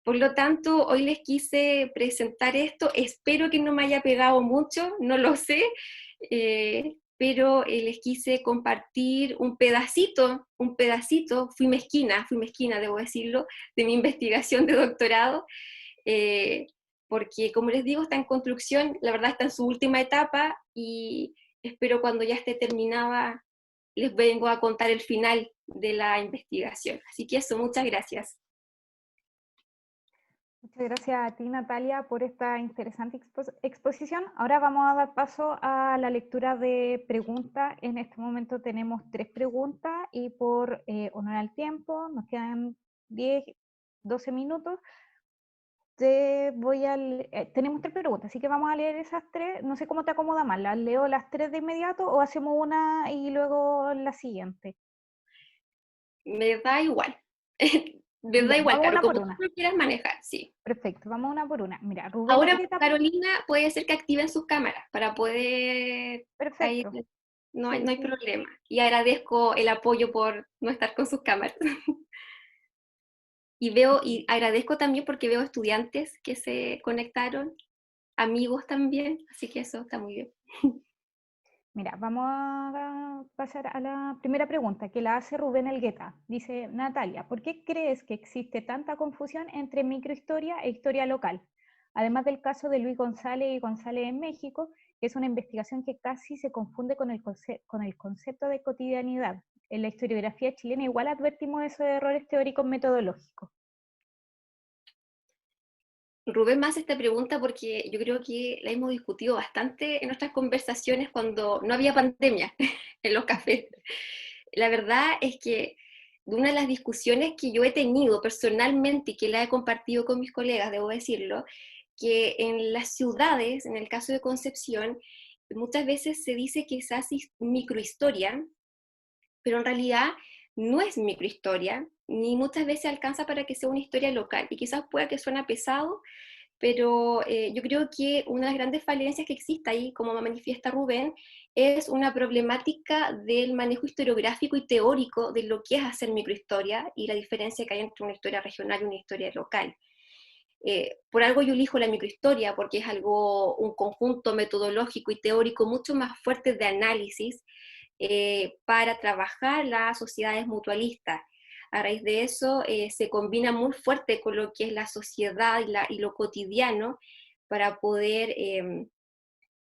Por lo tanto, hoy les quise presentar esto, espero que no me haya pegado mucho, no lo sé, pero les quise compartir un pedacito, fui mezquina, debo decirlo, de mi investigación de doctorado, porque como les digo, está en construcción, la verdad está en su última etapa, y espero cuando ya esté terminada les vengo a contar el final de la investigación. Así que eso, muchas gracias. Muchas gracias a ti, Natalia, por esta interesante exposición. Ahora vamos a dar paso a la lectura de preguntas. En este momento tenemos 3 preguntas y por honor al tiempo, nos quedan 10, 12 minutos. Tenemos 3 preguntas, así que vamos a leer esas 3. No sé cómo te acomoda más, ¿las leo las 3 de inmediato o hacemos una y luego la siguiente? Me da igual. Me da Ya, igual, vamos claro, una por como tú una. lo quieras manejar, sí. Perfecto, vamos una por una. Mira, Rubén Ahora Elgueta, Carolina puede ser que activen sus cámaras para poder, ahí perfecto. no Sí, hay sí. problema. Y agradezco el apoyo por no estar con sus cámaras. Y agradezco también porque veo estudiantes que se conectaron, amigos también, así que eso está muy bien. Mira, vamos a pasar a la primera pregunta que la hace Rubén Elgueta. Dice, Natalia, ¿por qué crees que existe tanta confusión entre microhistoria e historia local? Además del caso de Luis González y González en México, que es una investigación que casi se confunde con con el concepto de cotidianidad. En la historiografía chilena igual advertimos esos errores teóricos metodológicos. Rubén me hace esta pregunta porque yo creo que la hemos discutido bastante en nuestras conversaciones cuando no había pandemia en los cafés. La verdad es que una de las discusiones que yo he tenido personalmente y que la he compartido con mis colegas, debo decirlo, que en las ciudades, en el caso de Concepción, muchas veces se dice que se hace microhistoria, pero en realidad no es microhistoria, ni muchas veces alcanza para que sea una historia local. Y quizás pueda que suene pesado, pero yo creo que una de las grandes falencias que existe ahí, como manifiesta Rubén, es una problemática del manejo historiográfico y teórico de lo que es hacer microhistoria y la diferencia que hay entre una historia regional y una historia local. Por algo yo elijo la microhistoria, porque es algo, un conjunto metodológico y teórico mucho más fuerte de análisis para trabajar las sociedades mutualistas. A raíz de eso se combina muy fuerte con lo que es la sociedad y lo cotidiano para poder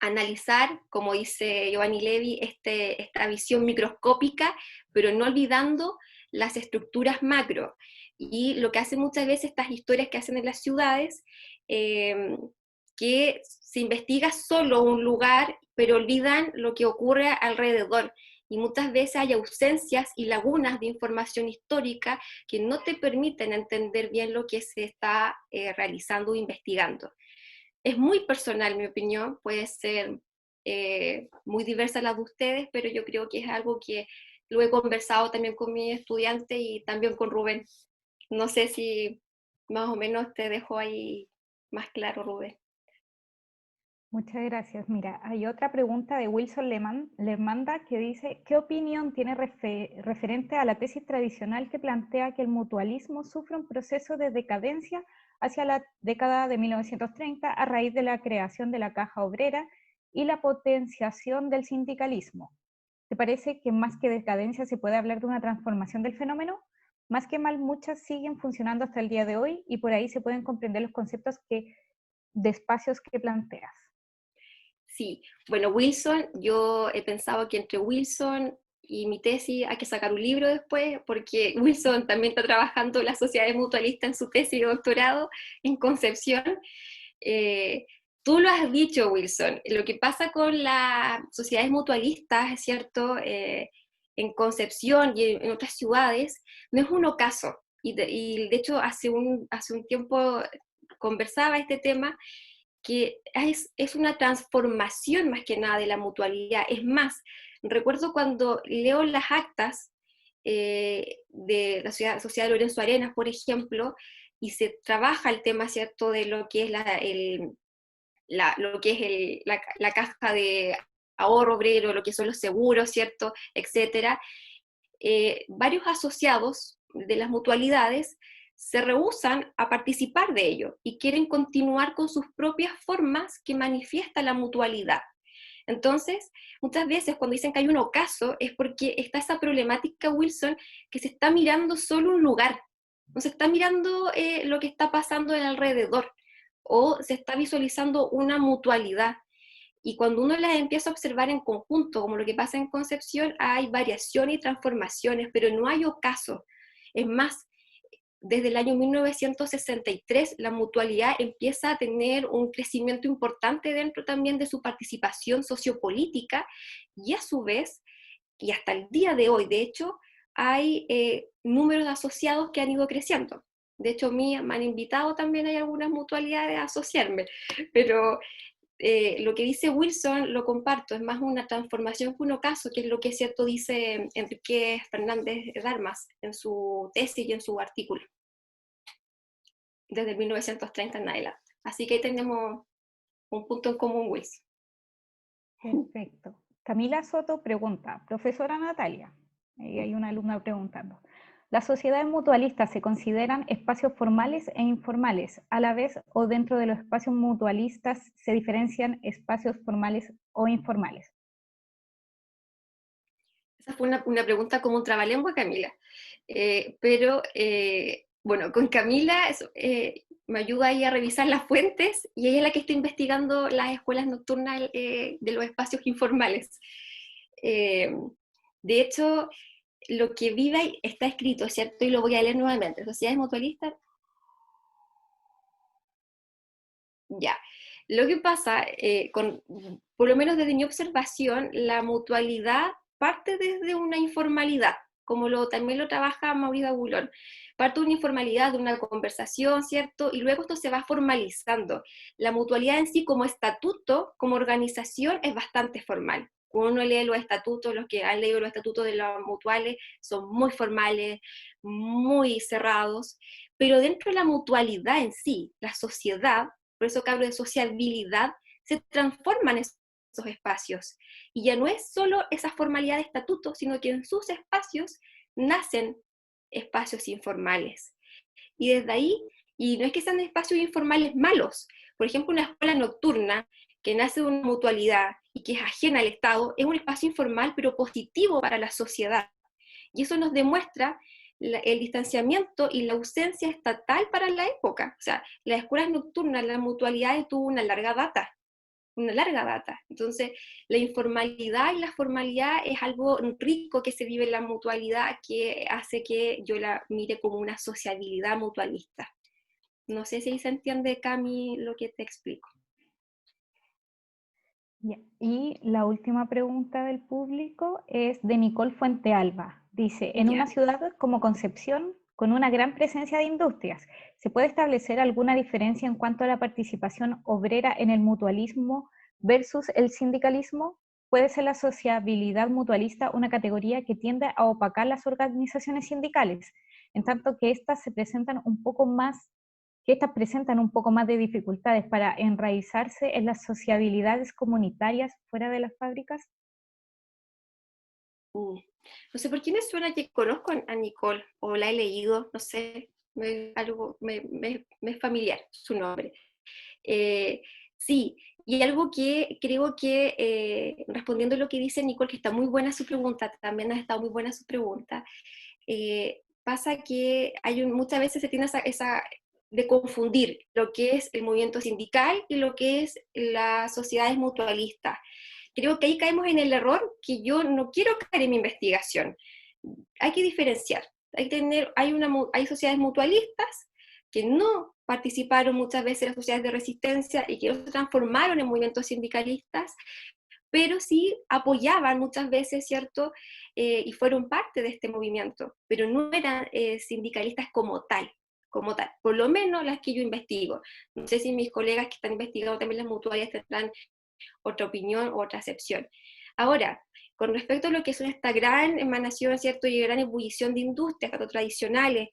analizar, como dice Giovanni Levi, esta visión microscópica, pero no olvidando las estructuras macro. Y lo que hacen muchas veces estas historias que hacen en las ciudades, eh, que se investiga solo un lugar, pero olvidan lo que ocurre alrededor. Y muchas veces hay ausencias y lagunas de información histórica que no te permiten entender bien lo que se está realizando o investigando. Es muy personal mi opinión, puede ser muy diversa la de ustedes, pero yo creo que es algo que lo he conversado también con mi estudiante y también con Rubén. No sé si más o menos te dejo ahí más claro, Rubén. Muchas gracias. Mira, hay otra pregunta de Wilson Lemanda que dice, ¿qué opinión tiene referente a la tesis tradicional que plantea que el mutualismo sufre un proceso de decadencia hacia la década de 1930 a raíz de la creación de la Caja Obrera y la potenciación del sindicalismo? ¿Te parece que más que decadencia se puede hablar de una transformación del fenómeno? Más que mal, muchas siguen funcionando hasta el día de hoy y por ahí se pueden comprender los conceptos de espacios que planteas. Sí, bueno, Wilson, yo he pensado que entre Wilson y mi tesis hay que sacar un libro después, porque Wilson también está trabajando en las sociedades mutualistas en su tesis de doctorado en Concepción. Eh, Tú lo has dicho, Wilson, lo que pasa con las sociedades mutualistas, es cierto, en Concepción y en otras ciudades, no es un ocaso. Y de hecho, hace un tiempo conversaba este tema que es una transformación más que nada de la mutualidad. Es más, recuerdo cuando leo las actas de la Sociedad de Lorenzo Arenas, por ejemplo, y se trabaja el tema, ¿cierto?, de lo que es lo que es la caja de ahorro obrero, lo que son los seguros, ¿cierto?, etcétera. Varios asociados de las mutualidades se rehúsan a participar de ello y quieren continuar con sus propias formas que manifiesta la mutualidad. Entonces, muchas veces cuando dicen que hay un ocaso es porque está esa problemática, Wilson, que se está mirando solo un lugar, no se está mirando lo que está pasando en alrededor, o se está visualizando una mutualidad. Y cuando uno las empieza a observar en conjunto, como lo que pasa en Concepción, hay variaciones y transformaciones, pero no hay ocaso. Es más, desde el año 1963 la mutualidad empieza a tener un crecimiento importante dentro también de su participación sociopolítica y a su vez, y hasta el día de hoy, de hecho, hay números de asociados que han ido creciendo. De hecho, me han invitado también, hay algunas mutualidades a asociarme, pero lo que dice Wilson lo comparto, es más una transformación que un ocaso, que es lo que cierto dice Enrique Fernández Darmas en su tesis y en su artículo, desde 1930 en adelante. Así que ahí tenemos un punto en común, Wilson. Perfecto. Camila Soto pregunta, profesora Natalia, ahí hay una alumna preguntando, ¿las sociedades mutualistas se consideran espacios formales e informales a la vez o dentro de los espacios mutualistas se diferencian espacios formales o informales? Esa fue una pregunta como un trabalengua, Camila. Bueno, con Camila me ayuda ahí a revisar las fuentes y ella es la que está investigando las escuelas nocturnas de los espacios informales. De hecho, lo que vive ahí está escrito, ¿cierto? Y lo voy a leer nuevamente. Sociedades mutualistas. Ya. Lo que pasa, por lo menos desde mi observación, la mutualidad parte desde una informalidad, como también lo trabaja Mauricio Bulón. Parte de una informalidad, de una conversación, ¿cierto? Y luego esto se va formalizando. La mutualidad en sí como estatuto, como organización, es bastante formal. Cuando uno lee los estatutos, los que han leído los estatutos de las mutuales, son muy formales, muy cerrados, pero dentro de la mutualidad en sí, la sociedad, por eso que hablo de sociabilidad, se transforman esos espacios. Y ya no es solo esa formalidad de estatuto, sino que en sus espacios nacen espacios informales. Y desde ahí, y no es que sean espacios informales malos, por ejemplo, una escuela nocturna que nace de una mutualidad y que es ajena al Estado, es un espacio informal pero positivo para la sociedad. Y eso nos demuestra el distanciamiento y la ausencia estatal para la época. O sea, las escuelas nocturnas, las mutualidades tuvo una larga data, una larga data. Entonces, la informalidad y la formalidad es algo rico que se vive en la mutualidad que hace que yo la mire como una sociabilidad mutualista. No sé si se entiende, Cami, lo que te explico. Y la última pregunta del público es de Nicole Fuentealba. Dice, en una ciudad como Concepción, con una gran presencia de industrias, ¿se puede establecer alguna diferencia en cuanto a la participación obrera en el mutualismo versus el sindicalismo? ¿Puede ser la sociabilidad mutualista una categoría que tiende a opacar las organizaciones sindicales, en tanto que éstas presentan un poco más de dificultades para enraizarse en las sociabilidades comunitarias fuera de las fábricas? No sé por qué me suena que conozco a Nicole, o la he leído, no sé, me es familiar su nombre. Sí, y algo que creo que, respondiendo a lo que dice Nicole, que está muy buena su pregunta, también ha estado muy buena su pregunta, pasa que muchas veces se tiene esa de confundir lo que es el movimiento sindical y lo que es las sociedades mutualistas. Creo que ahí caemos en el error que yo no quiero caer en mi investigación. Hay que diferenciar. Hay sociedades mutualistas que no participaron muchas veces en las sociedades de resistencia y que no se transformaron en movimientos sindicalistas, pero sí apoyaban muchas veces, ¿cierto? Y fueron parte de este movimiento, pero no eran sindicalistas como tal, por lo menos las que yo investigo. No sé si mis colegas que están investigando también las mutuales tendrán otra opinión o otra acepción. Ahora, con respecto a lo que son esta gran emanación, ¿cierto? Y gran ebullición de industrias, tanto tradicionales,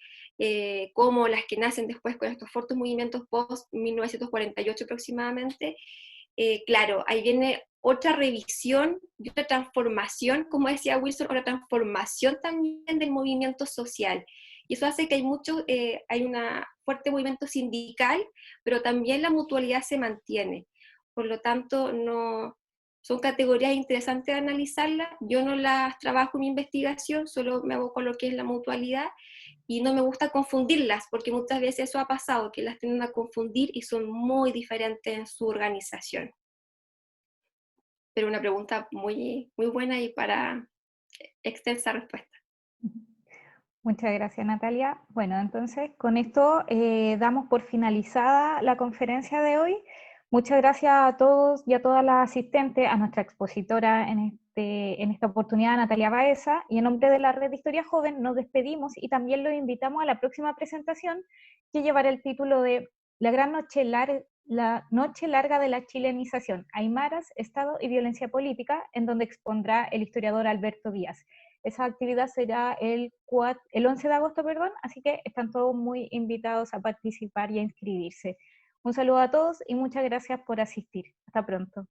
como las que nacen después con estos fuertes movimientos post-1948 aproximadamente, claro, ahí viene otra revisión y otra transformación, como decía Wilson, otra transformación también del movimiento social. Y eso hace que hay una fuerte movimiento sindical, pero también la mutualidad se mantiene. Por lo tanto, no, son categorías interesantes de analizarlas. Yo no las trabajo en mi investigación, solo me hago con lo que es la mutualidad y no me gusta confundirlas, porque muchas veces eso ha pasado, que las tienden a confundir y son muy diferentes en su organización. Pero una pregunta muy, muy buena y para extensa respuesta. Muchas gracias, Natalia. Bueno, entonces con esto damos por finalizada la conferencia de hoy. Muchas gracias a todos y a todas las asistentes, a nuestra expositora en esta oportunidad, Natalia Baeza, y en nombre de la Red de Historia Joven nos despedimos y también los invitamos a la próxima presentación que llevará el título de La gran noche la Noche Larga de la Chilenización, Aymaras, Estado y Violencia Política, en donde expondrá el historiador Alberto Díaz. Esa actividad será el 11 de agosto, perdón, así que están todos muy invitados a participar y a inscribirse. Un saludo a todos y muchas gracias por asistir. Hasta pronto.